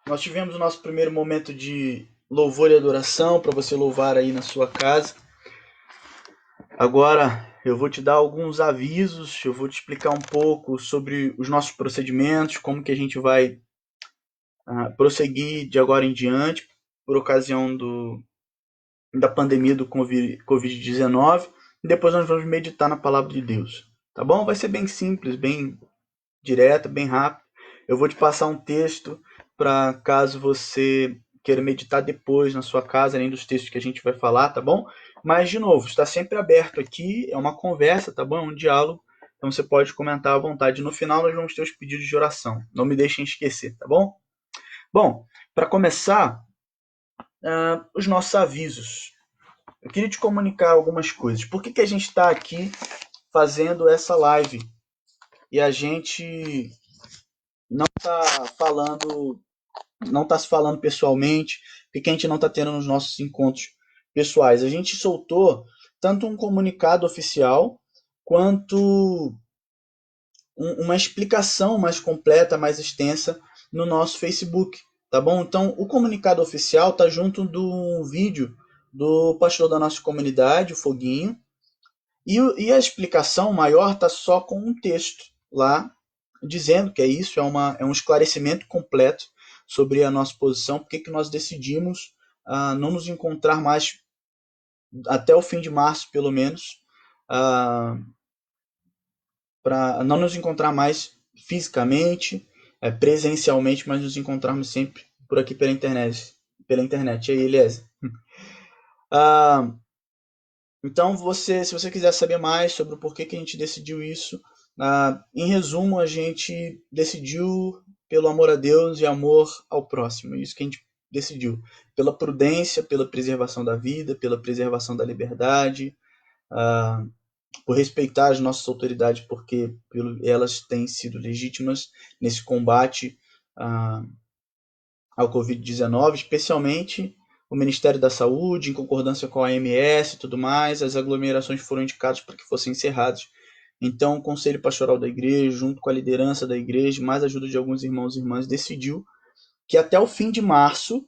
Nós tivemos o nosso primeiro momento de louvor e adoração para você louvar aí na sua casa. Agora eu vou te dar alguns avisos, eu vou te explicar um pouco sobre os nossos procedimentos, como que a gente vai prosseguir de agora em diante por ocasião da pandemia do Covid-19. E depois nós vamos meditar na palavra de Deus. Tá bom? Vai ser bem simples, bem direto, bem rápido. Eu vou te passar um texto para caso você queira meditar depois na sua casa, além dos textos que a gente vai falar, tá bom? Mas, de novo, está sempre aberto aqui, é uma conversa, tá bom? É um diálogo, então você pode comentar à vontade. No final nós vamos ter os pedidos de oração, não me deixem esquecer, tá bom? Bom, para começar, os nossos avisos. Eu queria te comunicar algumas coisas. Por que a gente está aqui fazendo essa live e a gente não está falando, não está se falando pessoalmente, porque a gente não está tendo nos nossos encontros pessoais? A gente soltou tanto um comunicado oficial quanto uma explicação mais completa, mais extensa no nosso Facebook, tá bom? Então, o comunicado oficial tá junto do vídeo do pastor da nossa comunidade, o Foguinho, e a explicação maior tá só com um texto lá dizendo que é isso, é um esclarecimento completo sobre a nossa posição, porque que nós decidimos não nos encontrar mais até o fim de março, pelo menos, para não nos encontrar mais fisicamente, presencialmente, mas nos encontrarmos sempre por aqui pela internet. Pela internet. E aí, Eliezer? Ah, então, se você quiser saber mais sobre o porquê que a gente decidiu isso, em resumo, a gente decidiu pelo amor a Deus e amor ao próximo. Isso que a gente decidiu. Pela prudência, pela preservação da vida, pela preservação da liberdade, por respeitar as nossas autoridades, porque elas têm sido legítimas nesse combate ao Covid-19, especialmente o Ministério da Saúde, em concordância com a OMS e tudo mais. As aglomerações foram indicadas para que fossem encerradas. Então, o Conselho Pastoral da Igreja, junto com a liderança da Igreja, mais a ajuda de alguns irmãos e irmãs, decidiu que até o fim de março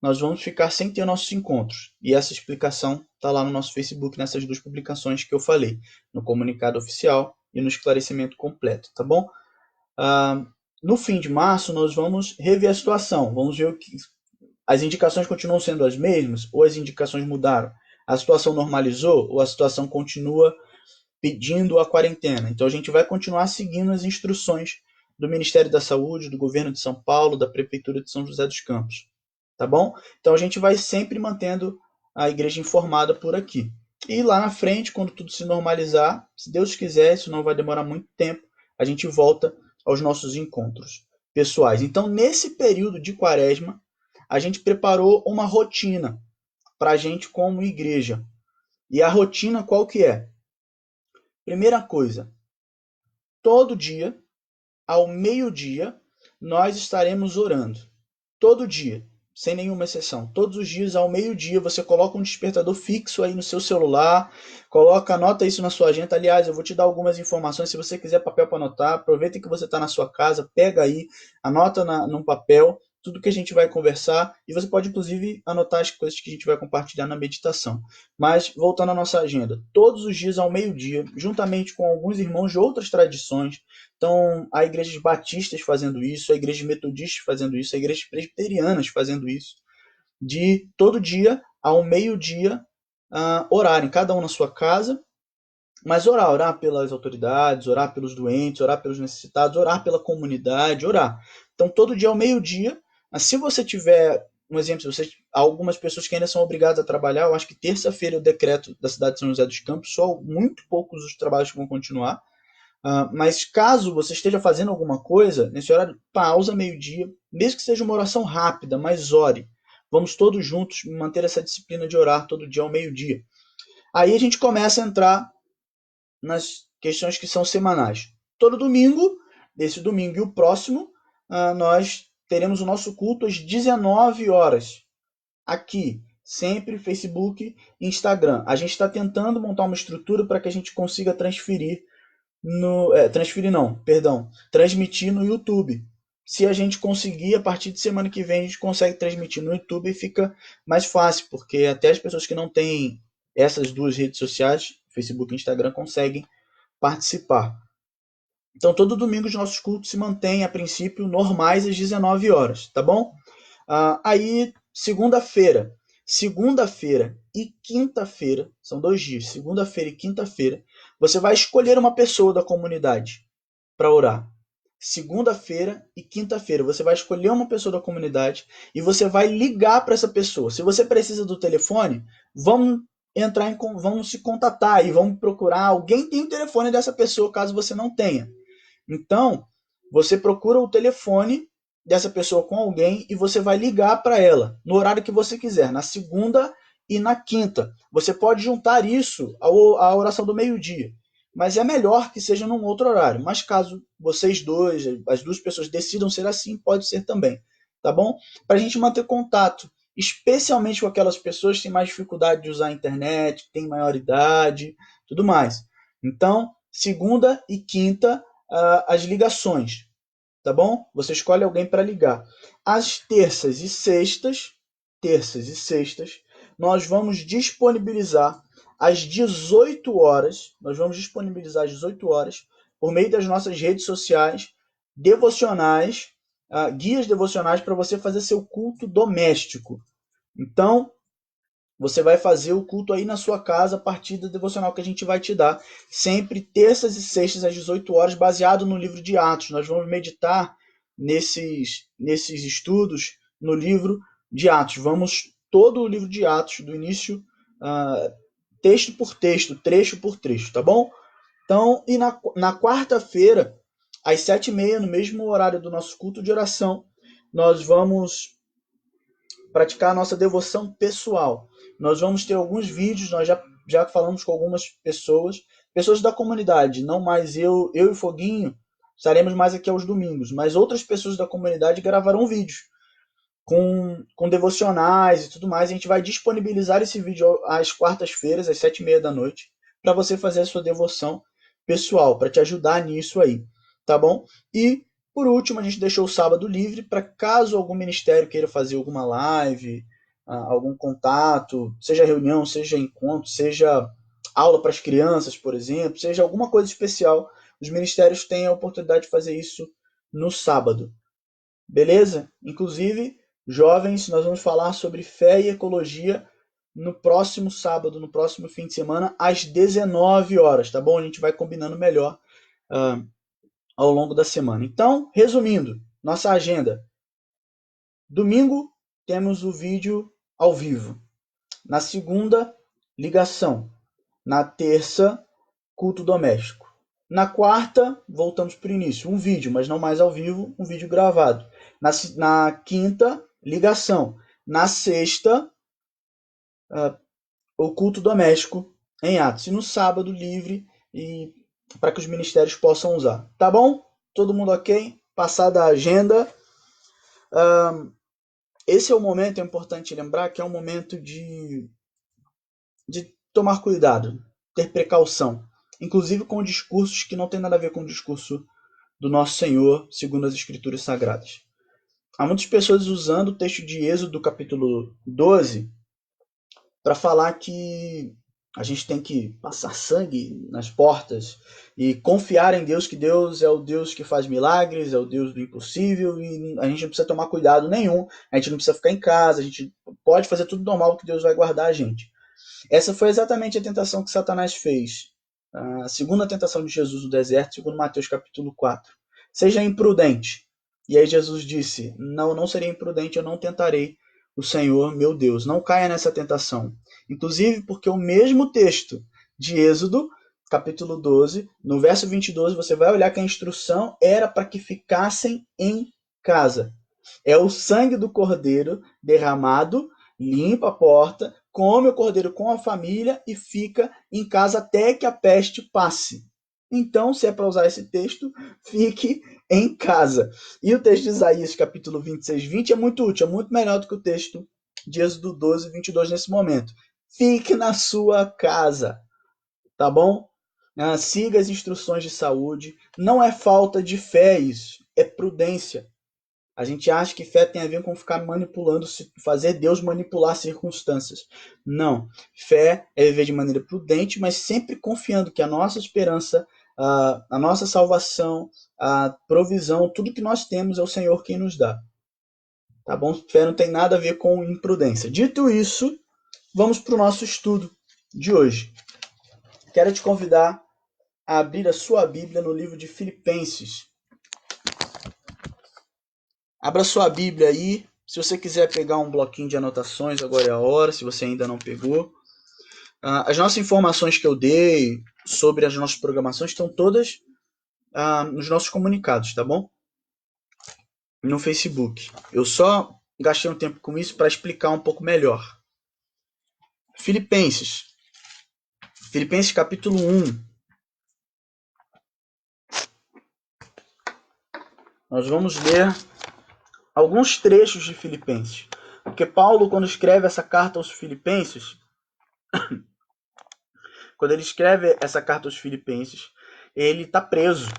nós vamos ficar sem ter nossos encontros. E essa explicação está lá no nosso Facebook, nessas duas publicações que eu falei, no comunicado oficial e no esclarecimento completo, tá bom? No fim de março, nós vamos rever a situação. Vamos ver o que as indicações continuam sendo as mesmas ou as indicações mudaram. A situação normalizou ou a situação continua pedindo a quarentena. Então a gente vai continuar seguindo as instruções do Ministério da Saúde, do Governo de São Paulo, da Prefeitura de São José dos Campos. Tá bom? Então a gente vai sempre mantendo a igreja informada por aqui. E lá na frente, quando tudo se normalizar, se Deus quiser, isso não vai demorar muito tempo, a gente volta aos nossos encontros pessoais. Então, nesse período de quaresma, a gente preparou uma rotina para a gente como igreja. E a rotina qual que é? Primeira coisa, todo dia, ao meio-dia, nós estaremos orando. Todo dia, sem nenhuma exceção. Todos os dias, ao meio-dia, você coloca um despertador fixo aí no seu celular, anota isso na sua agenda. Aliás, eu vou te dar algumas informações. Se você quiser papel para anotar, aproveita que você está na sua casa, pega aí, anota num papel tudo que a gente vai conversar, e você pode inclusive anotar as coisas que a gente vai compartilhar na meditação. Mas voltando à nossa agenda, todos os dias ao meio-dia, juntamente com alguns irmãos de outras tradições, então há igrejas batistas fazendo isso, há igrejas metodistas fazendo isso, há igrejas presbiterianas fazendo isso, de todo dia ao meio-dia orarem, cada um na sua casa, mas orar pelas autoridades, orar pelos doentes, orar pelos necessitados, orar pela comunidade, orar. Então, todo dia ao meio-dia, se você tiver, um exemplo, algumas pessoas que ainda são obrigadas a trabalhar, eu acho que terça-feira é o decreto da cidade de São José dos Campos, só muito poucos os trabalhos que vão continuar. Mas caso você esteja fazendo alguma coisa, nesse horário, pausa meio-dia, mesmo que seja uma oração rápida, mas ore. Vamos todos juntos manter essa disciplina de orar todo dia ao meio-dia. Aí a gente começa a entrar nas questões que são semanais. Todo domingo, desse domingo e o próximo, nós teremos o nosso culto às 19 horas. Aqui, sempre Facebook e Instagram. A gente está tentando montar uma estrutura para que a gente consiga transmitir no YouTube, se a gente conseguir, a partir de semana que vem, a gente consegue transmitir no YouTube e fica mais fácil, porque até as pessoas que não têm essas duas redes sociais, Facebook e Instagram, conseguem participar. Então, todo domingo os nossos cultos se mantêm, a princípio, normais às 19 horas, tá bom? Aí, segunda-feira. Segunda-feira e quinta-feira, são 2 dias, segunda-feira e quinta-feira, você vai escolher uma pessoa da comunidade para orar. Segunda-feira e quinta-feira, você vai escolher uma pessoa da comunidade e você vai ligar para essa pessoa. Se você precisa do telefone, vamos vamos se contatar e vamos procurar. Alguém tem o telefone dessa pessoa, caso você não tenha. Então, você procura o telefone dessa pessoa com alguém e você vai ligar para ela no horário que você quiser, na segunda e na quinta. Você pode juntar isso à oração do meio-dia, mas é melhor que seja num outro horário. Mas caso vocês dois, as duas pessoas decidam ser assim, pode ser também, tá bom? Para a gente manter contato, especialmente com aquelas pessoas que têm mais dificuldade de usar a internet, têm maior idade, tudo mais. Então, segunda e quinta, as ligações, tá bom? Você escolhe alguém para ligar. Às terças e sextas, nós vamos disponibilizar às 18 horas, por meio das nossas redes sociais, devocionais, guias devocionais para você fazer seu culto doméstico. Então, você vai fazer o culto aí na sua casa a partir da devocional que a gente vai te dar. Sempre terças e sextas às 18 horas, baseado no livro de Atos. Nós vamos meditar nesses estudos no livro de Atos. Vamos todo o livro de Atos, do início, texto por texto, trecho por trecho, tá bom? Então, e na quarta-feira, às 7h30, no mesmo horário do nosso culto de oração, nós vamos praticar a nossa devoção pessoal. Nós vamos ter alguns vídeos, nós já falamos com algumas pessoas da comunidade, não mais eu e Foguinho, estaremos mais aqui aos domingos, mas outras pessoas da comunidade gravarão vídeos com devocionais e tudo mais. A gente vai disponibilizar esse vídeo às quartas-feiras, às 7h30 da noite, para você fazer a sua devoção pessoal, para te ajudar nisso aí, tá bom? E por último, a gente deixou o sábado livre para caso algum ministério queira fazer alguma live, algum contato, seja reunião, seja encontro, seja aula para as crianças, por exemplo, seja alguma coisa especial, os ministérios têm a oportunidade de fazer isso no sábado. Beleza? Inclusive, jovens, nós vamos falar sobre fé e ecologia no próximo sábado, no próximo fim de semana, às 19 horas, tá bom? A gente vai combinando melhor ao longo da semana. Então, resumindo, nossa agenda. Domingo, temos o vídeo ao vivo. Na segunda, ligação. Na terça, culto doméstico. Na quarta, voltamos para o início. Um vídeo, mas não mais ao vivo, um vídeo gravado. Na quinta, ligação. Na sexta, o culto doméstico em Atos. E no sábado, livre e para que os ministérios possam usar. Tá bom? Todo mundo ok? Passada a agenda. Esse é o momento, é importante lembrar que é um momento de tomar cuidado, ter precaução. Inclusive com discursos que não tem nada a ver com o discurso do nosso Senhor, segundo as Escrituras Sagradas. Há muitas pessoas usando o texto de Êxodo, capítulo 12, para falar que a gente tem que passar sangue nas portas e confiar em Deus, que Deus é o Deus que faz milagres, é o Deus do impossível, e a gente não precisa tomar cuidado nenhum, a gente não precisa ficar em casa, a gente pode fazer tudo normal que Deus vai guardar a gente. Essa foi exatamente a tentação que Satanás fez. A segunda tentação de Jesus no deserto, segundo Mateus capítulo 4. Seja imprudente. E aí Jesus disse, não serei imprudente, eu não tentarei o Senhor, meu Deus. Não caia nessa tentação. Inclusive porque o mesmo texto de Êxodo, capítulo 12, no verso 22, você vai olhar que a instrução era para que ficassem em casa. É o sangue do cordeiro derramado, limpa a porta, come o cordeiro com a família e fica em casa até que a peste passe. Então, se é para usar esse texto, fique em casa. E o texto de Isaías, capítulo 26, 20, é muito útil, é muito melhor do que o texto de Êxodo 12, 22 nesse momento. Fique na sua casa, tá bom? Siga as instruções de saúde. Não é falta de fé isso, é prudência. A gente acha que fé tem a ver com ficar manipulando, fazer Deus manipular circunstâncias. Não. Fé é viver de maneira prudente, mas sempre confiando que a nossa esperança, a nossa salvação, a provisão, tudo que nós temos é o Senhor quem nos dá. Tá bom? Fé não tem nada a ver com imprudência. Dito isso, vamos para o nosso estudo de hoje. Quero te convidar a abrir a sua Bíblia no livro de Filipenses. Abra sua Bíblia aí. Se você quiser pegar um bloquinho de anotações, agora é a hora, se você ainda não pegou. As nossas informações que eu dei sobre as nossas programações estão todas nos nossos comunicados, tá bom? No Facebook. Eu só gastei um tempo com isso para explicar um pouco melhor. Filipenses capítulo 1. Nós vamos ler alguns trechos de Filipenses. Porque Paulo, quando escreve essa carta aos Filipenses, ele está preso.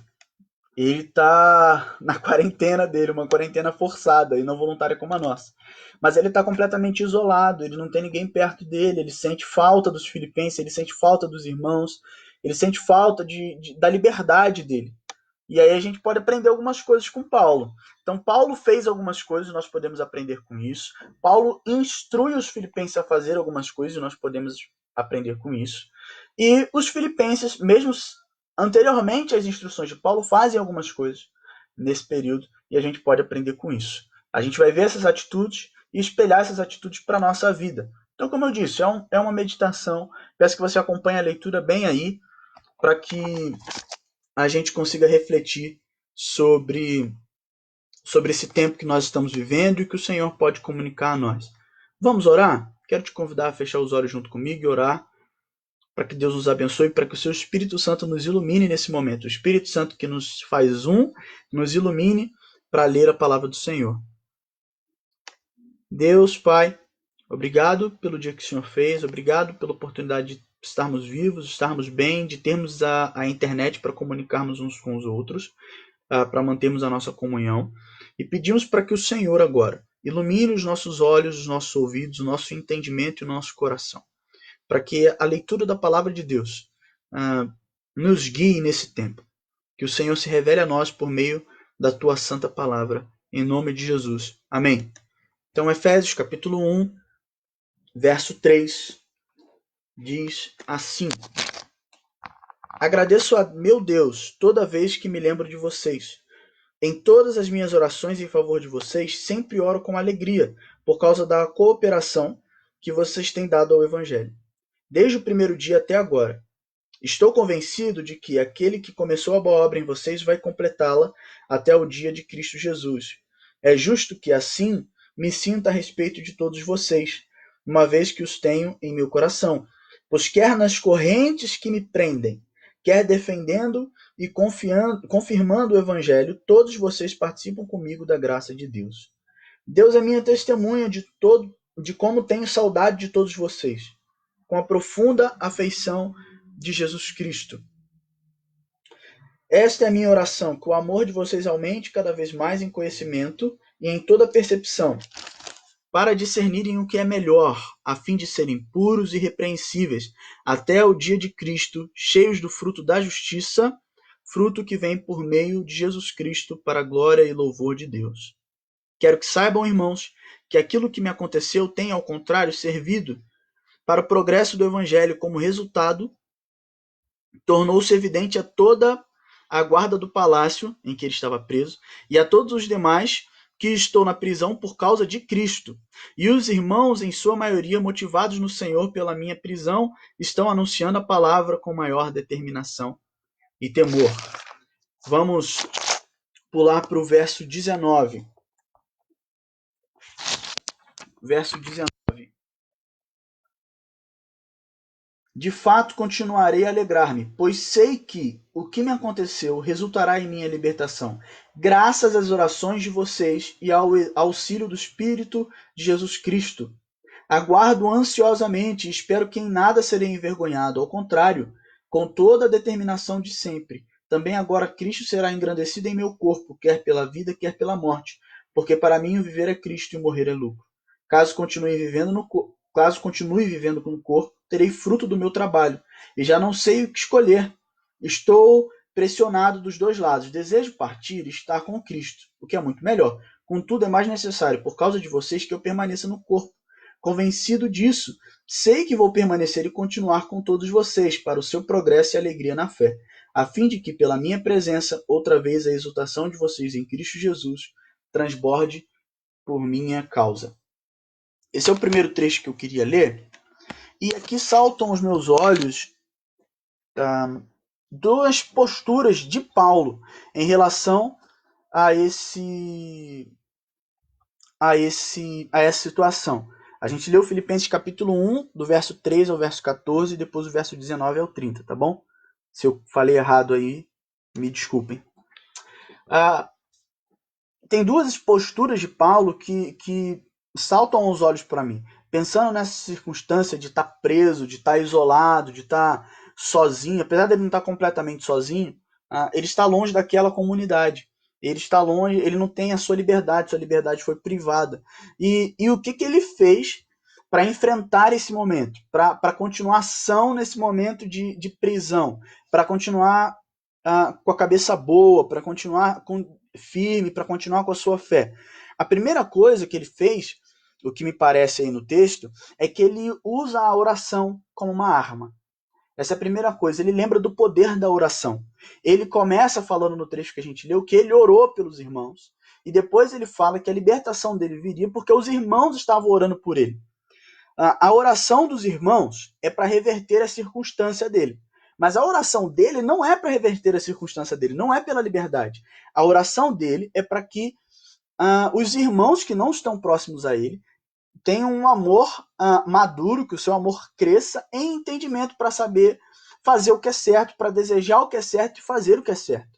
Ele está na quarentena dele, uma quarentena forçada e não voluntária como a nossa. Mas ele está completamente isolado, ele não tem ninguém perto dele, ele sente falta dos filipenses, ele sente falta dos irmãos, ele sente falta da liberdade dele. E aí a gente pode aprender algumas coisas com Paulo. Então Paulo fez algumas coisas, nós podemos aprender com isso. Paulo instrui os filipenses a fazer algumas coisas, nós podemos aprender com isso. E os filipenses, mesmo anteriormente às instruções de Paulo, fazem algumas coisas nesse período e a gente pode aprender com isso. A gente vai ver essas atitudes e espelhar essas atitudes para a nossa vida. Então, como eu disse, é uma meditação. Peço que você acompanhe a leitura bem aí, para que a gente consiga refletir sobre esse tempo que nós estamos vivendo e que o Senhor pode comunicar a nós. Vamos orar? Quero te convidar a fechar os olhos junto comigo e orar para que Deus nos abençoe, para que o seu Espírito Santo nos ilumine nesse momento. O Espírito Santo que nos faz nos ilumine para ler a palavra do Senhor. Deus, Pai, obrigado pelo dia que o Senhor fez, obrigado pela oportunidade de estarmos vivos, estarmos bem, de termos a internet para comunicarmos uns com os outros, para mantermos a nossa comunhão. E pedimos para que o Senhor agora ilumine os nossos olhos, os nossos ouvidos, o nosso entendimento e o nosso coração, para que a leitura da palavra de Deus nos guie nesse tempo. Que o Senhor se revele a nós por meio da tua santa palavra, em nome de Jesus. Amém. Então, Efésios capítulo 1, verso 3, diz assim: Agradeço a meu Deus toda vez que me lembro de vocês. Em todas as minhas orações em favor de vocês, sempre oro com alegria, por causa da cooperação que vocês têm dado ao Evangelho, desde o primeiro dia até agora. Estou convencido de que aquele que começou a boa obra em vocês vai completá-la até o dia de Cristo Jesus. É justo que assim me sinta a respeito de todos vocês, uma vez que os tenho em meu coração, pois quer nas correntes que me prendem, quer defendendo e confirmando o Evangelho, todos vocês participam comigo da graça de Deus. Deus é minha testemunha de como tenho saudade de todos vocês, com a profunda afeição de Jesus Cristo. Esta é a minha oração, que o amor de vocês aumente cada vez mais em conhecimento e em toda percepção, para discernirem o que é melhor, a fim de serem puros e irrepreensíveis, até o dia de Cristo, cheios do fruto da justiça, fruto que vem por meio de Jesus Cristo para a glória e louvor de Deus. Quero que saibam, irmãos, que aquilo que me aconteceu tem, ao contrário, servido para o progresso do Evangelho. Como resultado, tornou-se evidente a toda a guarda do palácio em que ele estava preso e a todos os demais que estou na prisão por causa de Cristo. E os irmãos, em sua maioria, motivados no Senhor pela minha prisão, estão anunciando a palavra com maior determinação e temor. Vamos pular para o verso 19. Verso 19. De fato, continuarei a alegrar-me, pois sei que o que me aconteceu resultará em minha libertação, graças às orações de vocês e ao auxílio do Espírito de Jesus Cristo. Aguardo ansiosamente e espero que em nada serei envergonhado, ao contrário, com toda a determinação de sempre. Também agora Cristo será engrandecido em meu corpo, quer pela vida, quer pela morte. porque para mim o viver é Cristo e o morrer é lucro. Caso continue vivendo com o corpo, terei fruto do meu trabalho, e já não sei o que escolher. Estou pressionado dos dois lados. Desejo partir e estar com Cristo, o que é muito melhor. Contudo, é mais necessário, por causa de vocês, que eu permaneça no corpo. Convencido disso, sei que vou permanecer e continuar com todos vocês, para o seu progresso e alegria na fé, a fim de que, pela minha presença, outra vez a exultação de vocês em Cristo Jesus transborde por minha causa. Esse é o primeiro trecho que eu queria ler, e aqui saltam aos meus olhos duas posturas de Paulo em relação a essa situação. A gente leu Filipenses capítulo 1, do verso 3 ao verso 14, e depois o verso 19 ao 30, tá bom? Se eu falei errado aí, me desculpem. Tem duas posturas de Paulo que saltam aos olhos para mim. Pensando nessa circunstância de estar preso, de estar isolado, de estar sozinho, apesar de ele não estar completamente sozinho, ele está longe daquela comunidade. Ele está longe, ele não tem a sua liberdade foi privada. E o que ele fez para enfrentar esse momento, para continuação nesse momento de prisão, para continuar com a cabeça boa, para continuar firme, para continuar com a sua fé? A primeira coisa que ele fez, o que me parece aí no texto, é que ele usa a oração como uma arma. Essa é a primeira coisa. Ele lembra do poder da oração. Ele começa falando no trecho que a gente leu que ele orou pelos irmãos. E depois ele fala que a libertação dele viria porque os irmãos estavam orando por ele. A oração dos irmãos é para reverter a circunstância dele. Mas a oração dele não é para reverter a circunstância dele, não é pela liberdade. A oração dele é para que os irmãos que não estão próximos a ele tenham um amor maduro, que o seu amor cresça em entendimento para saber fazer o que é certo, para desejar o que é certo e fazer o que é certo.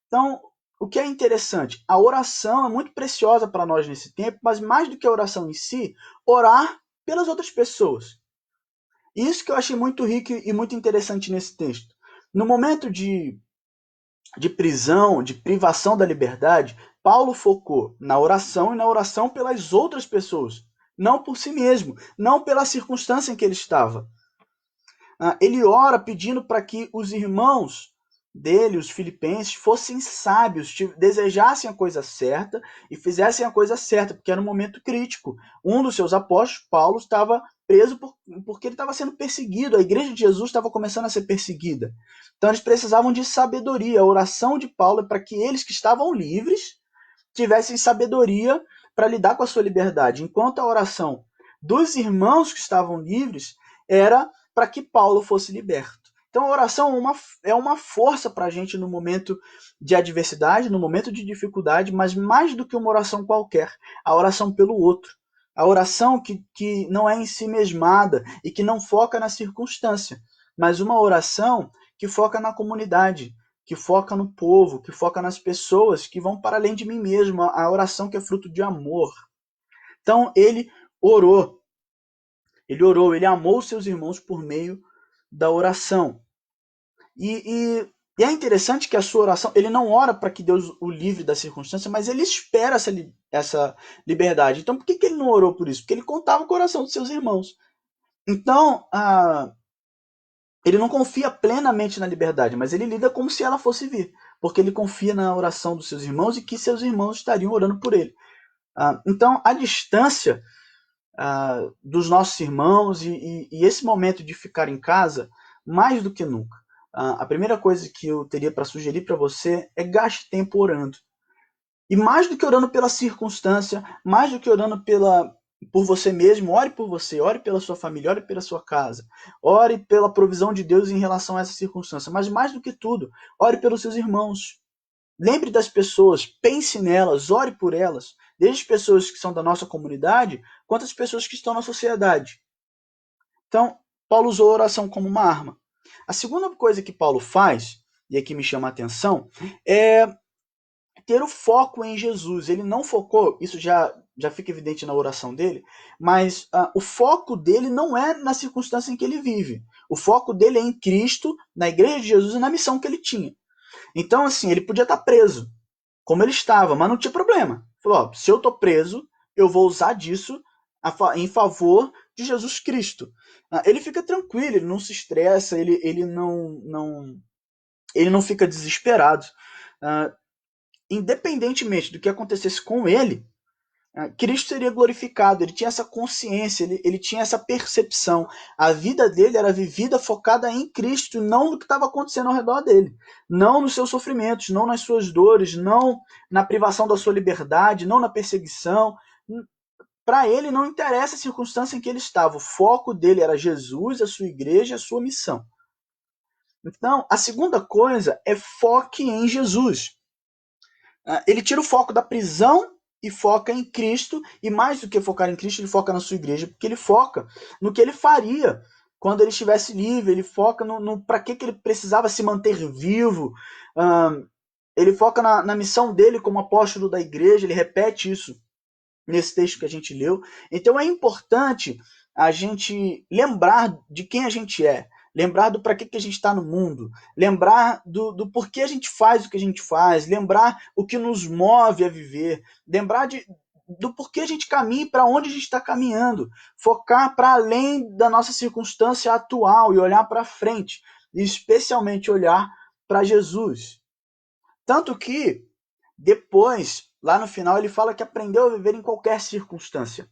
Então, o que é interessante, a oração é muito preciosa para nós nesse tempo, mas mais do que a oração em si, orar pelas outras pessoas. Isso que eu achei muito rico e muito interessante nesse texto. No momento de prisão, de privação da liberdade, Paulo focou na oração e na oração pelas outras pessoas, não por si mesmo, não pela circunstância em que ele estava. Ele ora pedindo para que os irmãos dele, os filipenses, fossem sábios, desejassem a coisa certa e fizessem a coisa certa, porque era um momento crítico. Um dos seus apóstolos, Paulo, estava preso porque ele estava sendo perseguido, a igreja de Jesus estava começando a ser perseguida. Então eles precisavam de sabedoria. A oração de Paulo é para que eles que estavam livres tivessem sabedoria para lidar com a sua liberdade, enquanto a oração dos irmãos que estavam livres era para que Paulo fosse liberto. Então a oração é uma força para a gente no momento de adversidade, no momento de dificuldade, mas mais do que uma oração qualquer, a oração pelo outro. A oração que não é em si mesmada e que não foca na circunstância, mas uma oração que foca na comunidade, que foca no povo, que foca nas pessoas que vão para além de mim mesmo, a oração que é fruto de amor. Então ele orou, ele amou seus irmãos por meio da oração. E é interessante que a sua oração, ele não ora para que Deus o livre da circunstância, mas ele espera essa liberdade. Então por que ele não orou por isso? Porque ele contava com o coração dos seus irmãos. Então, ele não confia plenamente na liberdade, mas ele lida como se ela fosse vir, porque ele confia na oração dos seus irmãos e que seus irmãos estariam orando por ele. Então, a distância dos nossos irmãos e esse momento de ficar em casa, mais do que nunca. A primeira coisa que eu teria para sugerir para você é gaste tempo orando. E mais do que orando pela circunstância, mais do que orando por você mesmo, ore por você, ore pela sua família, ore pela sua casa, ore pela provisão de Deus em relação a essa circunstância, mas mais do que tudo, ore pelos seus irmãos. Lembre das pessoas, pense nelas, ore por elas, desde as pessoas que são da nossa comunidade, quanto as pessoas que estão na sociedade. Então, Paulo usou a oração como uma arma. A segunda coisa que Paulo faz, e aqui me chama a atenção, é ter o foco em Jesus. Ele não focou, isso já fica evidente na oração dele, mas o foco dele não é na circunstância em que ele vive. O foco dele é em Cristo, na igreja de Jesus e na missão que ele tinha. Então, assim, ele podia estar preso, como ele estava, mas não tinha problema. Falou, se eu estou preso, eu vou usar disso em favor de Jesus Cristo. Ele fica tranquilo, ele não se estressa, ele não fica desesperado. Independentemente do que acontecesse com ele, Cristo seria glorificado, ele tinha essa consciência, ele tinha essa percepção. A vida dele era vivida focada em Cristo, não no que estava acontecendo ao redor dele. Não nos seus sofrimentos, não nas suas dores, não na privação da sua liberdade, não na perseguição. Para ele não interessa a circunstância em que ele estava. O foco dele era Jesus, a sua igreja, a sua missão. Então, a segunda coisa é foque em Jesus. Ele tira o foco da prisão e foca em Cristo, e mais do que focar em Cristo, ele foca na sua igreja, porque ele foca no que ele faria quando ele estivesse livre, ele foca no para que ele precisava se manter vivo, ele foca na missão dele como apóstolo da igreja, ele repete isso nesse texto que a gente leu. Então é importante a gente lembrar de quem a gente é, lembrar do para que a gente está no mundo, lembrar do porquê a gente faz o que a gente faz, lembrar o que nos move a viver, lembrar do porquê a gente caminha e para onde a gente está caminhando, focar para além da nossa circunstância atual e olhar para frente, e especialmente olhar para Jesus. Tanto que depois, lá no final, ele fala que aprendeu a viver em qualquer circunstância.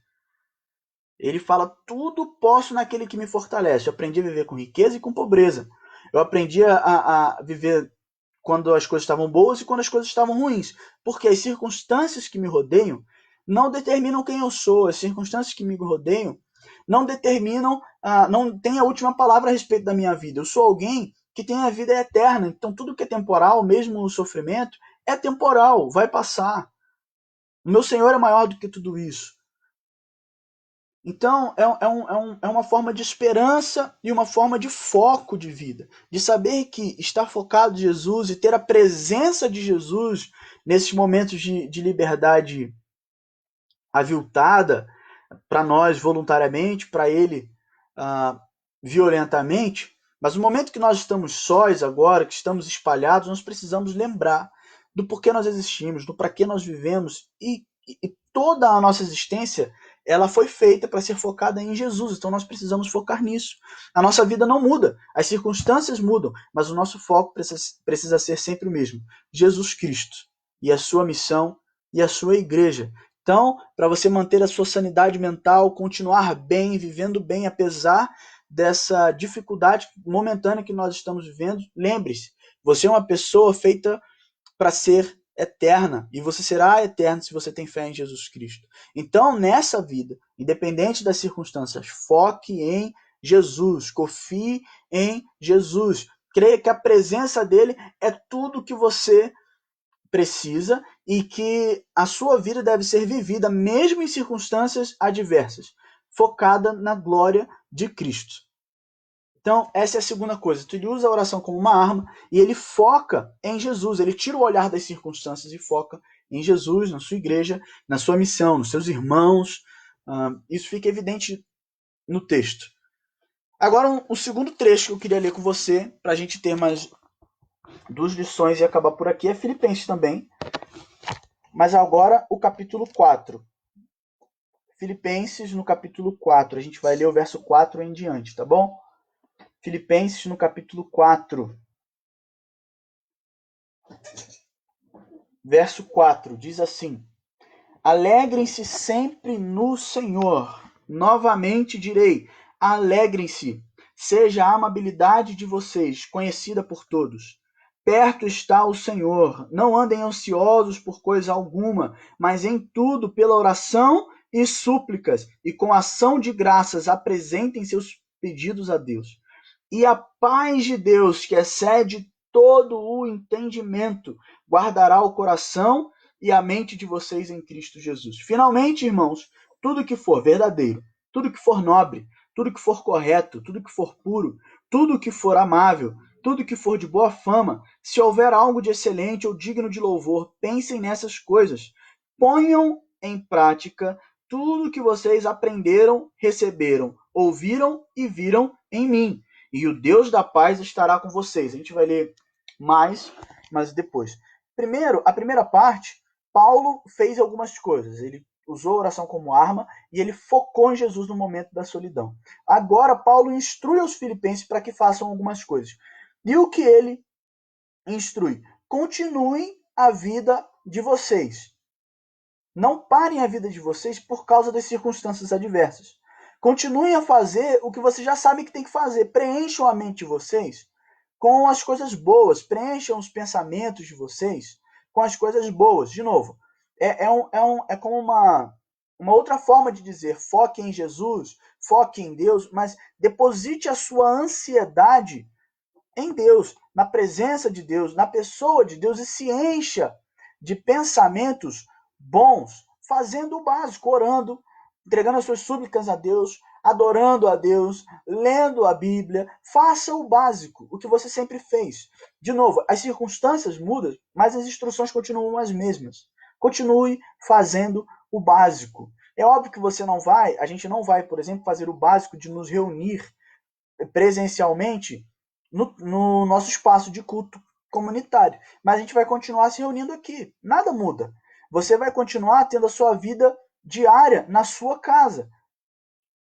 Ele fala, tudo posso naquele que me fortalece. Eu aprendi a viver com riqueza e com pobreza. Eu aprendi a viver quando as coisas estavam boas e quando as coisas estavam ruins. Porque as circunstâncias que me rodeiam não determinam quem eu sou. As circunstâncias que me rodeiam não determinam, não tem a última palavra a respeito da minha vida. Eu sou alguém que tem a vida eterna. Então tudo que é temporal, mesmo o sofrimento, é temporal, vai passar. O meu Senhor é maior do que tudo isso. Então, é uma forma de esperança e uma forma de foco de vida. De saber que estar focado em Jesus e ter a presença de Jesus nesses momentos de liberdade aviltada, para nós voluntariamente, para ele violentamente. Mas no momento que nós estamos sós agora, que estamos espalhados, nós precisamos lembrar do porquê nós existimos, do para que nós vivemos e toda a nossa existência ela foi feita para ser focada em Jesus, então nós precisamos focar nisso. A nossa vida não muda, as circunstâncias mudam, mas o nosso foco precisa ser sempre o mesmo: Jesus Cristo e a sua missão e a sua igreja. Então, para você manter a sua sanidade mental, continuar bem, vivendo bem, apesar dessa dificuldade momentânea que nós estamos vivendo, lembre-se, você é uma pessoa feita para ser eterna, e você será eterno se você tem fé em Jesus Cristo. Então, nessa vida, independente das circunstâncias, foque em Jesus, confie em Jesus, creia que a presença dele é tudo que você precisa e que a sua vida deve ser vivida mesmo em circunstâncias adversas, focada na glória de Cristo. Então, essa é a segunda coisa. Ele usa a oração como uma arma e ele foca em Jesus. Ele tira o olhar das circunstâncias e foca em Jesus, na sua igreja, na sua missão, nos seus irmãos. Isso fica evidente no texto. Agora, o segundo trecho que eu queria ler com você, para a gente ter mais 2 lições e acabar por aqui, é Filipenses também. Mas agora o capítulo 4. Filipenses no capítulo 4. A gente vai ler o verso 4 em diante, tá bom? Filipenses no capítulo 4. Verso 4 diz assim: Alegrem-se sempre no Senhor. Novamente direi: alegrem-se. Seja a amabilidade de vocês conhecida por todos. Perto está o Senhor. Não andem ansiosos por coisa alguma, mas em tudo, pela oração e súplicas, e com ação de graças, apresentem seus pedidos a Deus. E a paz de Deus, que excede todo o entendimento, guardará o coração e a mente de vocês em Cristo Jesus. Finalmente, irmãos, tudo que for verdadeiro, tudo que for nobre, tudo que for correto, tudo que for puro, tudo que for amável, tudo que for de boa fama, se houver algo de excelente ou digno de louvor, pensem nessas coisas. Ponham em prática tudo que vocês aprenderam, receberam, ouviram e viram em mim. E o Deus da paz estará com vocês. A gente vai ler mais, mas depois. Primeiro, a primeira parte Paulo fez algumas coisas. Ele usou a oração como arma e ele focou em Jesus no momento da solidão. Agora, Paulo instrui os filipenses para que façam algumas coisas. E o que ele instrui? Continuem a vida de vocês. Não parem a vida de vocês por causa das circunstâncias adversas. Continuem a fazer o que vocês já sabem que tem que fazer. Preencham a mente de vocês com as coisas boas. Preencham os pensamentos de vocês com as coisas boas. De novo, é como uma outra forma de dizer: foque em Jesus, foque em Deus, mas deposite a sua ansiedade em Deus, na presença de Deus, na pessoa de Deus, e se encha de pensamentos bons, fazendo o básico, orando, entregando as suas súplicas a Deus, adorando a Deus, lendo a Bíblia. Faça o básico, o que você sempre fez. De novo, as circunstâncias mudam, mas as instruções continuam as mesmas. Continue fazendo o básico. É óbvio que a gente não vai, por exemplo, fazer o básico de nos reunir presencialmente no nosso espaço de culto comunitário. Mas a gente vai continuar se reunindo aqui. Nada muda. Você vai continuar tendo a sua vida diária na sua casa.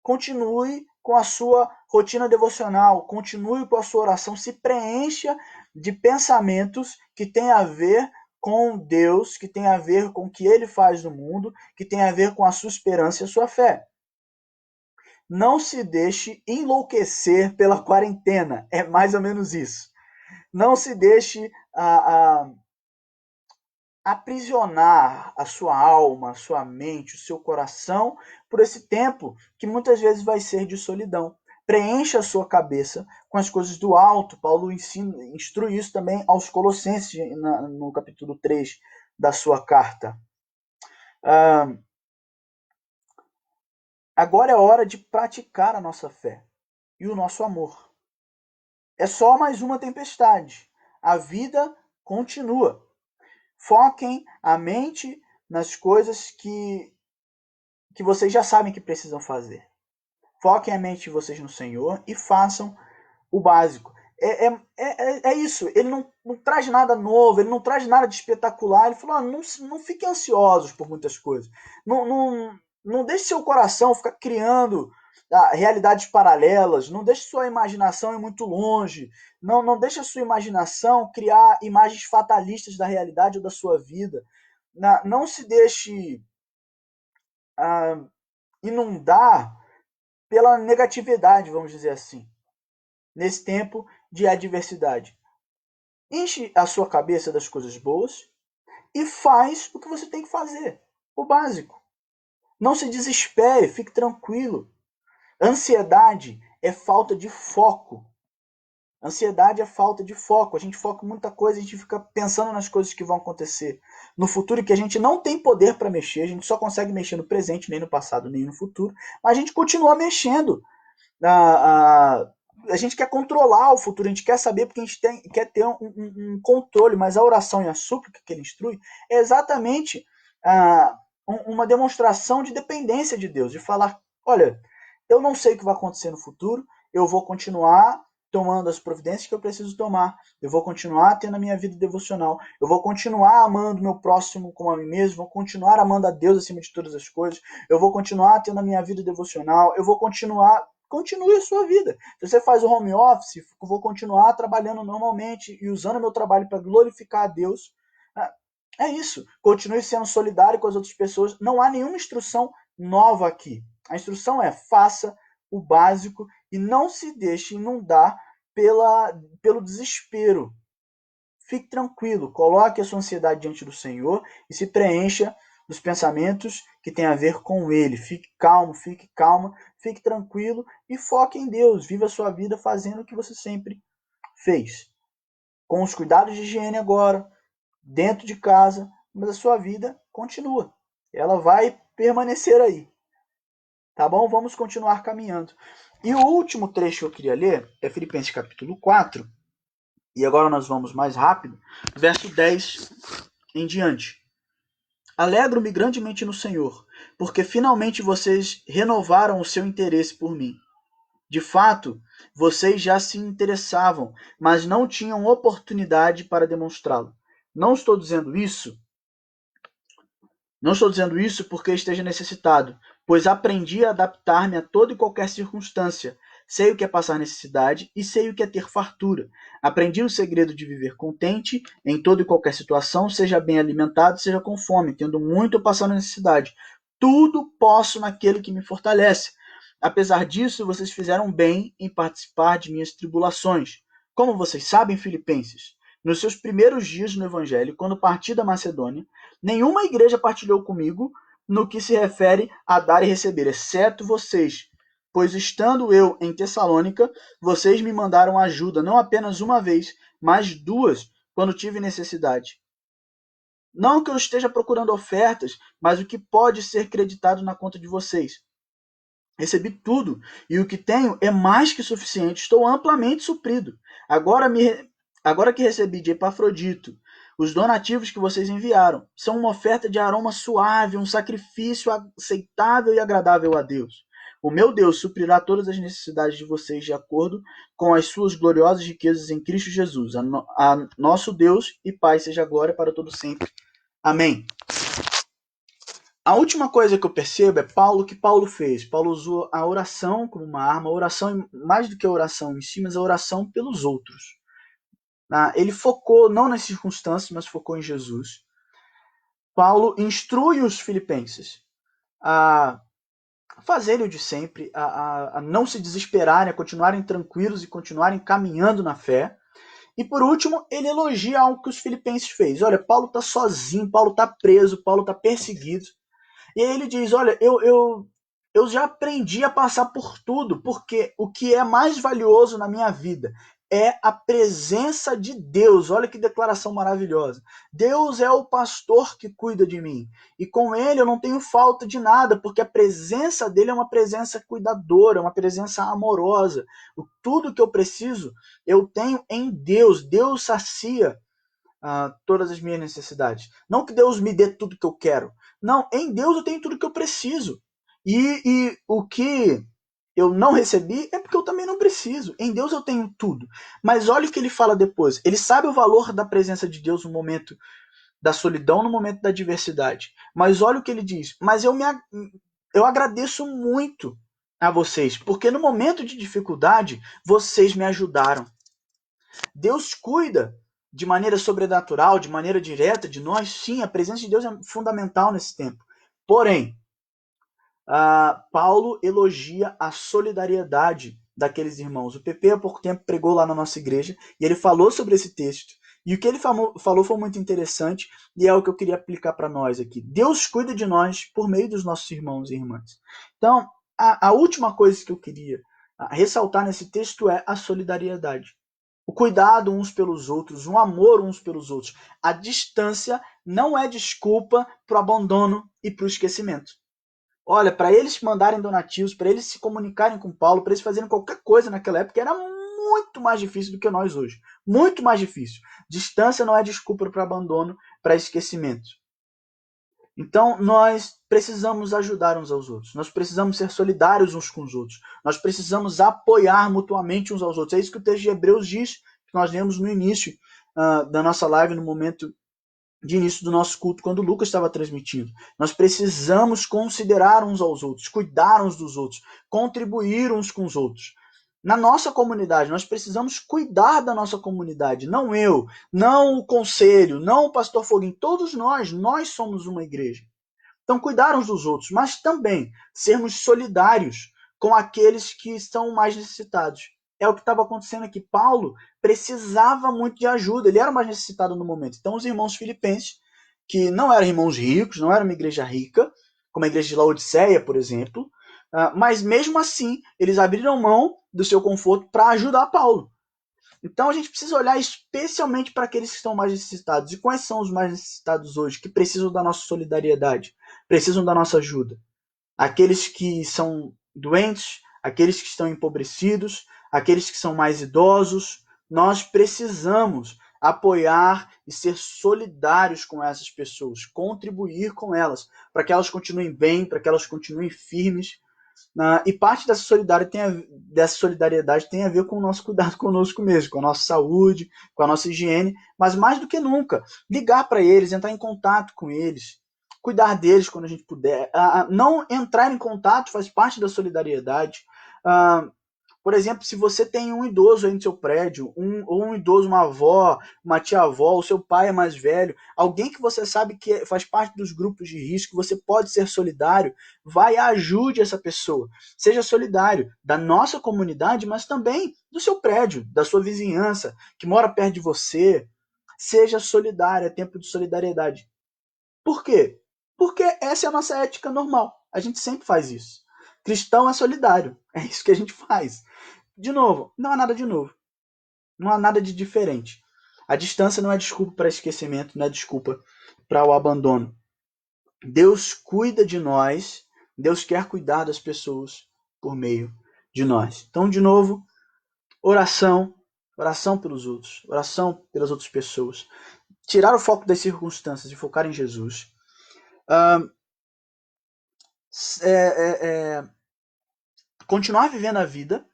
Continue com a sua rotina devocional, continue com a sua oração, se preencha de pensamentos que têm a ver com Deus, que tem a ver com o que Ele faz no mundo, que tem a ver com a sua esperança e a sua fé. Não se deixe enlouquecer pela quarentena. É mais ou menos isso. Não se deixe aprisionar a sua alma, a sua mente, o seu coração por esse tempo que muitas vezes vai ser de solidão. Preencha a sua cabeça com as coisas do alto. Paulo instrui isso também aos Colossenses no capítulo 3 da sua carta. Agora é hora de praticar a nossa fé e o nosso amor. É só mais uma tempestade. A vida continua. Foquem a mente nas coisas que vocês já sabem que precisam fazer. Foquem a mente de vocês no Senhor e façam o básico. É isso. Ele não traz nada novo, ele não traz nada de espetacular. Ele falou: não fiquem ansiosos por muitas coisas. Não deixe seu coração ficar criando realidades paralelas. Não deixe sua imaginação ir muito longe. Não deixe a sua imaginação criar imagens fatalistas da realidade ou da sua vida. Não se deixe inundar pela negatividade, vamos dizer assim, nesse tempo de adversidade. Enche a sua cabeça das coisas boas e faz o que você tem que fazer, o básico. Não se desespere, fique tranquilo. Ansiedade é falta de foco. Ansiedade é falta de foco. A gente foca em muita coisa, a gente fica pensando nas coisas que vão acontecer no futuro, que a gente não tem poder para mexer, a gente só consegue mexer no presente, nem no passado, nem no futuro, mas a gente continua mexendo. A gente quer controlar o futuro, a gente quer saber porque a gente quer ter um controle, mas a oração e a súplica que ele instrui é exatamente uma demonstração de dependência de Deus, de falar: olha, eu não sei o que vai acontecer no futuro, eu vou continuar tomando as providências que eu preciso tomar, eu vou continuar tendo a minha vida devocional, eu vou continuar amando meu próximo como a mim mesmo, vou continuar amando a Deus acima de todas as coisas, eu vou continuar tendo a minha vida devocional, eu vou continue a sua vida. Se você faz o home office, eu vou continuar trabalhando normalmente e usando meu trabalho para glorificar a Deus. É isso. Continue sendo solidário com as outras pessoas. Não há nenhuma instrução nova aqui. A instrução é: faça o básico e não se deixe inundar pelo desespero. Fique tranquilo, coloque a sua ansiedade diante do Senhor e se preencha dos pensamentos que tem a ver com Ele. Fique calmo, fique calma, fique tranquilo e foque em Deus. Viva a sua vida fazendo o que você sempre fez. Com os cuidados de higiene agora, dentro de casa, mas a sua vida continua. Ela vai permanecer aí. Tá bom? Vamos continuar caminhando. E o último trecho que eu queria ler é Filipenses capítulo 4. E agora nós vamos mais rápido. Verso 10 em diante. Alegro-me grandemente no Senhor, porque finalmente vocês renovaram o seu interesse por mim. De fato, vocês já se interessavam, mas não tinham oportunidade para demonstrá-lo. Não estou dizendo isso Não estou dizendo isso porque esteja necessitado, pois aprendi a adaptar-me a toda e qualquer circunstância. Sei o que é passar necessidade e sei o que é ter fartura. Aprendi o segredo de viver contente em toda e qualquer situação, seja bem alimentado, seja com fome, tendo muito ou passando necessidade. Tudo posso naquele que me fortalece. Apesar disso, vocês fizeram bem em participar de minhas tribulações. Como vocês sabem, filipenses, nos seus primeiros dias no Evangelho, quando parti da Macedônia, nenhuma igreja partilhou comigo no que se refere a dar e receber, exceto vocês. Pois estando eu em Tessalônica, vocês me mandaram ajuda, não apenas uma vez, mas duas, quando tive necessidade. Não que eu esteja procurando ofertas, mas o que pode ser creditado na conta de vocês. Recebi tudo, e o que tenho é mais que suficiente, estou amplamente suprido. Agora que recebi de Epafrodito os donativos que vocês enviaram, são uma oferta de aroma suave, um sacrifício aceitável e agradável a Deus. O meu Deus suprirá todas as necessidades de vocês de acordo com as suas gloriosas riquezas em Cristo Jesus. A nosso Deus e Pai seja glória para todo sempre. Amém. A última coisa que eu percebo é o que Paulo fez. Paulo usou a oração como uma arma, a oração, mais do que a oração em si, mas a oração pelos outros. Ele focou não nas circunstâncias, mas focou em Jesus. Paulo instrui os filipenses a fazerem o de sempre, a não se desesperarem, a continuarem tranquilos e continuarem caminhando na fé. E por último, ele elogia algo que os filipenses fez. Olha, Paulo está sozinho, Paulo está preso, Paulo está perseguido. E aí ele diz, olha, eu já aprendi a passar por tudo, porque o que é mais valioso na minha vida é a presença de Deus. Olha que declaração maravilhosa. Deus é o pastor que cuida de mim. E com ele eu não tenho falta de nada, porque a presença dele é uma presença cuidadora, uma presença amorosa. Tudo que eu preciso, eu tenho em Deus. Deus sacia todas as minhas necessidades. Não que Deus me dê tudo que eu quero. Não, em Deus eu tenho tudo que eu preciso. E o que eu não recebi é porque eu também não preciso. Em Deus eu tenho tudo. Mas olha o que ele fala depois. Ele sabe o valor da presença de Deus no momento da solidão, no momento da adversidade. Mas olha o que ele diz. Mas eu agradeço muito a vocês, porque no momento de dificuldade, vocês me ajudaram. Deus cuida de maneira sobrenatural, de maneira direta de nós. Sim, a presença de Deus é fundamental nesse tempo. Porém, Paulo elogia a solidariedade daqueles irmãos. O PP há pouco tempo pregou lá na nossa igreja e ele falou sobre esse texto. E o que ele falou foi muito interessante e é o que eu queria aplicar para nós aqui. Deus cuida de nós por meio dos nossos irmãos e irmãs. Então, a última coisa que eu queria ressaltar nesse texto é a solidariedade. O cuidado uns pelos outros, um amor uns pelos outros. A distância não é desculpa para o abandono e para o esquecimento. Olha, para eles mandarem donativos, para eles se comunicarem com Paulo, para eles fazerem qualquer coisa naquela época, era muito mais difícil do que nós hoje. Muito mais difícil. Distância não é desculpa para abandono, para esquecimento. Então, nós precisamos ajudar uns aos outros. Nós precisamos ser solidários uns com os outros. Nós precisamos apoiar mutuamente uns aos outros. É isso que o texto de Hebreus diz, que nós lemos no início da nossa live, no momento de início do nosso culto, quando o Lucas estava transmitindo. Nós precisamos considerar uns aos outros, cuidar uns dos outros, contribuir uns com os outros. Na nossa comunidade, nós precisamos cuidar da nossa comunidade. Não eu, não o conselho, não o pastor Foguinho. Todos nós somos uma igreja. Então, cuidar uns dos outros, mas também sermos solidários com aqueles que estão mais necessitados. É o que estava acontecendo aqui. Paulo precisava muito de ajuda, ele era mais necessitado no momento. Então, os irmãos filipenses, que não eram irmãos ricos, não era uma igreja rica, como a igreja de Laodiceia, por exemplo, mas mesmo assim, eles abriram mão do seu conforto para ajudar Paulo. Então, a gente precisa olhar especialmente para aqueles que estão mais necessitados. E quais são os mais necessitados hoje, que precisam da nossa solidariedade, precisam da nossa ajuda? Aqueles que são doentes, aqueles que estão empobrecidos, aqueles que são mais idosos. Nós precisamos apoiar e ser solidários com essas pessoas, contribuir com elas, para que elas continuem bem, para que elas continuem firmes. E parte dessa solidariedade tem a ver com o nosso cuidado conosco mesmo, com a nossa saúde, com a nossa higiene, mas mais do que nunca, ligar para eles, entrar em contato com eles, cuidar deles quando a gente puder. Não entrar em contato faz parte da solidariedade. Por exemplo, se você tem um idoso aí no seu prédio, ou um idoso, uma avó, uma tia-avó, o seu pai é mais velho, alguém que você sabe que faz parte dos grupos de risco, você pode ser solidário, vai e ajude essa pessoa. Seja solidário da nossa comunidade, mas também do seu prédio, da sua vizinhança, que mora perto de você. Seja solidário, é tempo de solidariedade. Por quê? Porque essa é a nossa ética normal. A gente sempre faz isso. Cristão é solidário. É isso que a gente faz. De novo, não há nada de novo. Não há nada de diferente. A distância não é desculpa para esquecimento, não é desculpa para o abandono. Deus cuida de nós, Deus quer cuidar das pessoas por meio de nós. Então, de novo, oração, oração pelos outros, oração pelas outras pessoas. Tirar o foco das circunstâncias e focar em Jesus. Continuar vivendo a vida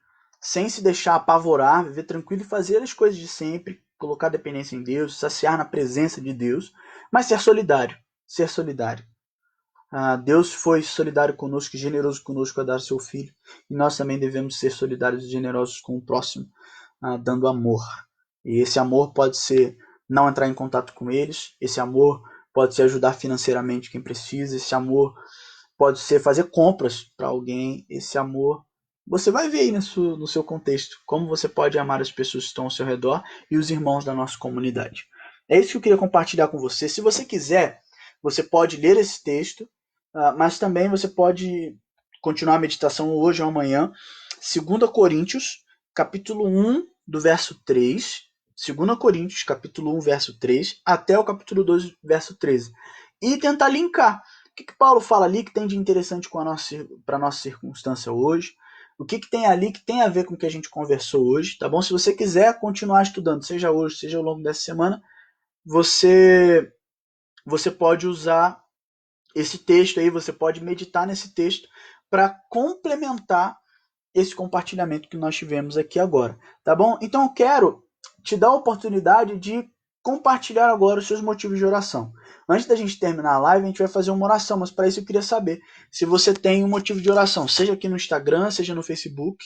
sem se deixar apavorar, viver tranquilo e fazer as coisas de sempre, colocar dependência em Deus, saciar na presença de Deus, mas ser solidário, ser solidário. Deus foi solidário conosco, generoso conosco a dar seu Filho, e nós também devemos ser solidários e generosos com o próximo, dando amor. E esse amor pode ser não entrar em contato com eles, esse amor pode ser ajudar financeiramente quem precisa, esse amor pode ser fazer compras para alguém, esse amor. Você vai ver aí no seu contexto como você pode amar as pessoas que estão ao seu redor e os irmãos da nossa comunidade. É isso que eu queria compartilhar com você. Se você quiser, você pode ler esse texto, mas também você pode continuar a meditação hoje ou amanhã. 2 Coríntios, capítulo 1, do verso 3. 2 Coríntios, capítulo 1, verso 3, até o capítulo 2, verso 13. E tentar linkar. O que Paulo fala ali que tem de interessante para a nossa circunstância hoje? O que tem ali que tem a ver com o que a gente conversou hoje, tá bom? Se você quiser continuar estudando, seja hoje, seja ao longo dessa semana, você pode usar esse texto aí, você pode meditar nesse texto para complementar esse compartilhamento que nós tivemos aqui agora, tá bom? Então eu quero te dar a oportunidade de compartilhar agora os seus motivos de oração. Antes da gente terminar a live, a gente vai fazer uma oração, mas para isso eu queria saber se você tem um motivo de oração, seja aqui no Instagram, seja no Facebook.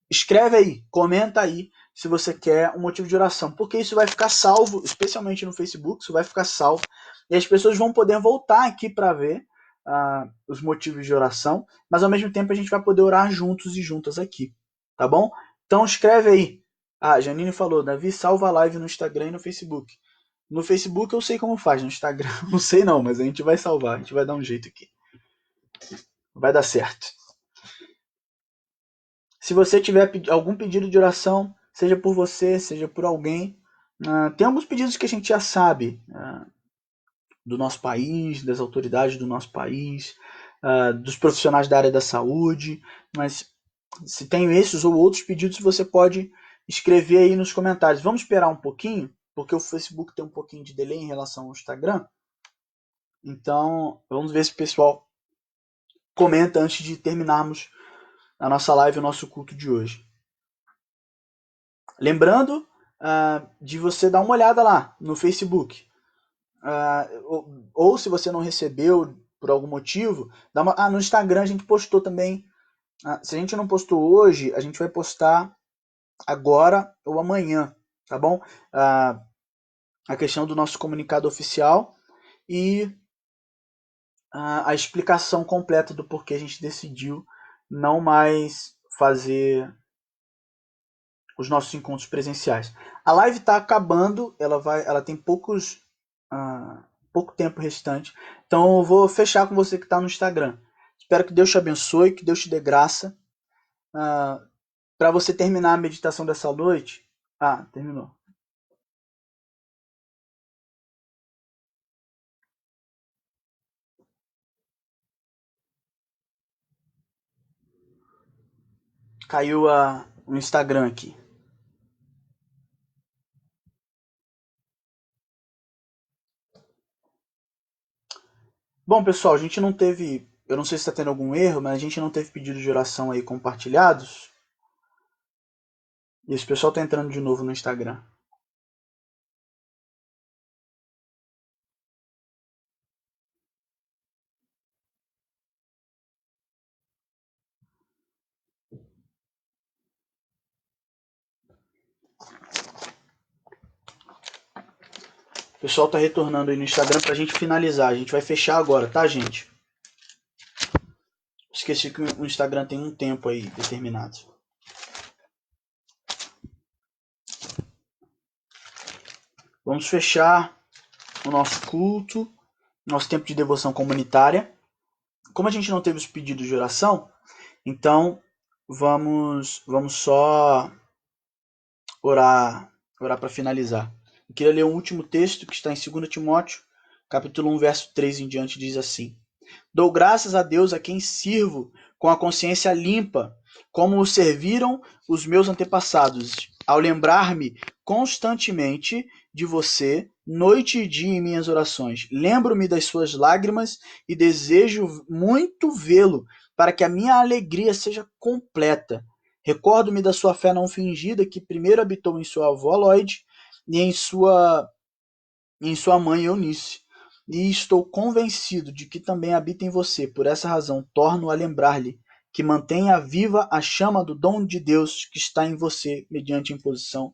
Escreve aí, comenta aí se você quer um motivo de oração, porque isso vai ficar salvo, especialmente no Facebook, isso vai ficar salvo, e as pessoas vão poder voltar aqui para ver os motivos de oração, mas ao mesmo tempo a gente vai poder orar juntos e juntas aqui, tá bom? Então escreve aí. Janine falou, Davi, salva a live no Instagram e no Facebook. No Facebook eu sei como faz, no Instagram não sei não, mas a gente vai salvar, a gente vai dar um jeito aqui. Vai dar certo. Se você tiver algum pedido de oração, seja por você, seja por alguém, tem alguns pedidos que a gente já sabe do nosso país, das autoridades do nosso país, dos profissionais da área da saúde, mas se tem esses ou outros pedidos, você pode escrever aí nos comentários. Vamos esperar um pouquinho, porque o Facebook tem um pouquinho de delay em relação ao Instagram. Então, vamos ver se o pessoal comenta antes de terminarmos a nossa live, o nosso culto de hoje. Lembrando de você dar uma olhada lá no Facebook. Ou se você não recebeu por algum motivo, no Instagram a gente postou também. Se a gente não postou hoje, a gente vai postar agora ou amanhã, tá bom? A questão do nosso comunicado oficial e a explicação completa do porquê a gente decidiu não mais fazer os nossos encontros presenciais. A live está acabando, ela tem pouco tempo restante, então eu vou fechar com você que está no Instagram. Espero que Deus te abençoe, que Deus te dê graça. Para você terminar a meditação dessa noite. Terminou. Caiu o Instagram aqui. Bom, pessoal, a gente não teve. Eu não sei se está tendo algum erro, mas a gente não teve pedidos de oração aí compartilhados. E esse pessoal está entrando de novo no Instagram. O pessoal tá retornando aí no Instagram pra gente finalizar. A gente vai fechar agora, tá, gente? Esqueci que o Instagram tem um tempo aí determinado. Vamos fechar o nosso culto, nosso tempo de devoção comunitária. Como a gente não teve os pedidos de oração, então vamos só orar para finalizar. Eu queria ler um último texto que está em 2 Timóteo, capítulo 1, verso 3 em diante, diz assim: Dou graças a Deus a quem sirvo com a consciência limpa, como o serviram os meus antepassados, ao lembrar-me constantemente de você, noite e dia em minhas orações. Lembro-me das suas lágrimas e desejo muito vê-lo, para que a minha alegria seja completa. Recordo-me da sua fé não fingida, que primeiro habitou em sua avó Lloyd e em sua mãe Eunice. E estou convencido de que também habita em você. Por essa razão, torno a lembrar-lhe que mantenha viva a chama do dom de Deus que está em você, mediante a imposição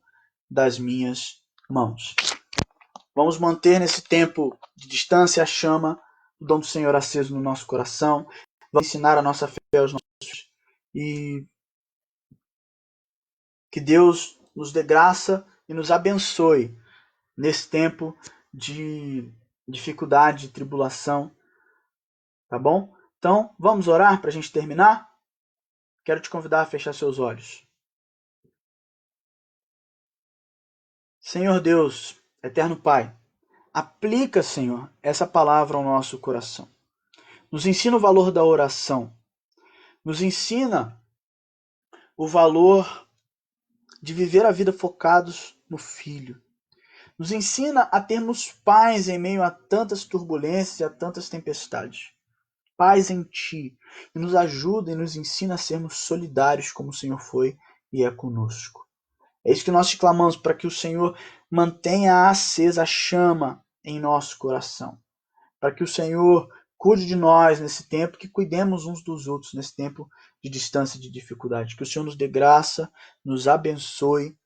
das minhas mãos. Vamos manter nesse tempo de distância a chama do dom do Senhor aceso no nosso coração. Vamos ensinar a nossa fé aos nossos filhos. E que Deus nos dê graça e nos abençoe nesse tempo de dificuldade, de tribulação, tá bom? Então, vamos orar para a gente terminar? Quero te convidar a fechar seus olhos. Senhor Deus, eterno Pai, aplica, Senhor, essa palavra ao nosso coração. Nos ensina o valor da oração. Nos ensina o valor de viver a vida focados no Filho. Nos ensina a termos paz em meio a tantas turbulências e a tantas tempestades. Paz em Ti. E nos ajuda e nos ensina a sermos solidários como o Senhor foi e é conosco. É isso que nós te clamamos, para que o Senhor mantenha acesa a chama em nosso coração. Para que o Senhor cuide de nós nesse tempo, que cuidemos uns dos outros nesse tempo de distância e de dificuldade. Que o Senhor nos dê graça, nos abençoe,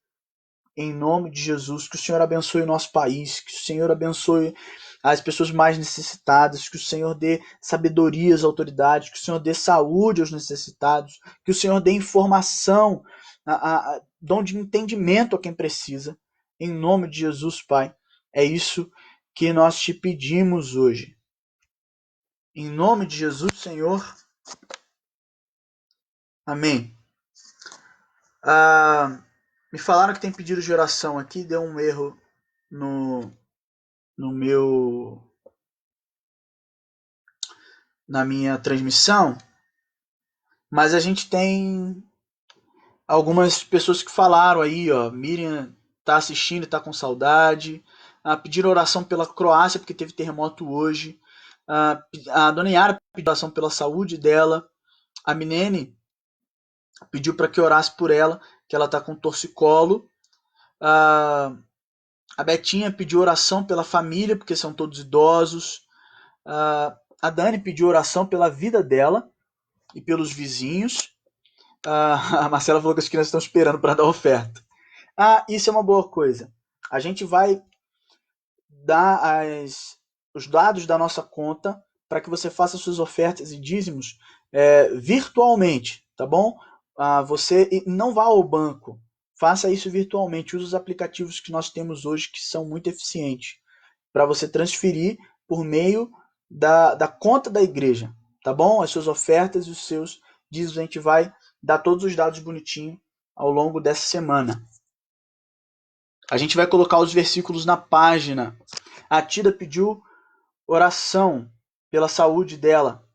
em nome de Jesus, que o Senhor abençoe o nosso país, que o Senhor abençoe as pessoas mais necessitadas, que o Senhor dê sabedoria às autoridades, que o Senhor dê saúde aos necessitados, que o Senhor dê informação, dom de entendimento a quem precisa. Em nome de Jesus, Pai, é isso que nós te pedimos hoje. Em nome de Jesus, Senhor. Amém. Me falaram que tem pedido de oração aqui, deu um erro na minha transmissão, mas a gente tem algumas pessoas que falaram aí, ó, Miriam tá assistindo, tá com saudade, pediram oração pela Croácia porque teve terremoto hoje, a dona Yara pediu oração pela saúde dela, a Minene pediu para que orasse por ela, que ela tá com torcicolo, a Betinha pediu oração pela família, porque são todos idosos, a Dani pediu oração pela vida dela e pelos vizinhos. A Marcela falou que as crianças estão esperando para dar oferta. Isso é uma boa coisa. A gente vai dar os dados da nossa conta para que você faça suas ofertas e dízimos virtualmente, tá bom? Você não vá ao banco, faça isso virtualmente. Use os aplicativos que nós temos hoje, que são muito eficientes, para você transferir por meio da conta da igreja, tá bom? As suas ofertas e os seus dízimos, a gente vai dar todos os dados bonitinho ao longo dessa semana. A gente vai colocar os versículos na página. A Tida pediu oração pela saúde dela.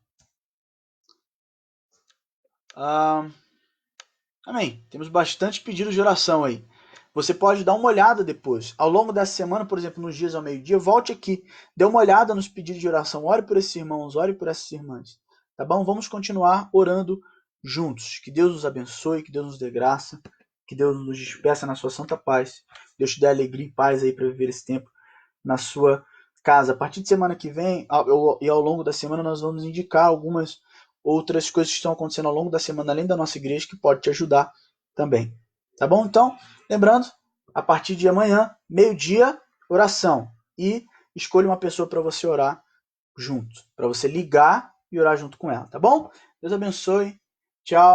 Amém. Temos bastante pedidos de oração aí. Você pode dar uma olhada depois. Ao longo dessa semana, por exemplo, nos dias ao meio-dia, volte aqui, dê uma olhada nos pedidos de oração. Ore por esses irmãos, ore por essas irmãs. Tá bom? Vamos continuar orando juntos. Que Deus nos abençoe, que Deus nos dê graça, que Deus nos despeça na sua santa paz. Deus te dê alegria e paz aí para viver esse tempo na sua casa. A partir de semana que vem e ao longo da semana, nós vamos indicar algumas outras coisas que estão acontecendo ao longo da semana, além da nossa igreja, que pode te ajudar também. Tá bom? Então, lembrando, a partir de amanhã, meio-dia, oração. e escolha uma pessoa para você orar junto, para você ligar e orar junto com ela, tá bom? Deus abençoe. Tchau.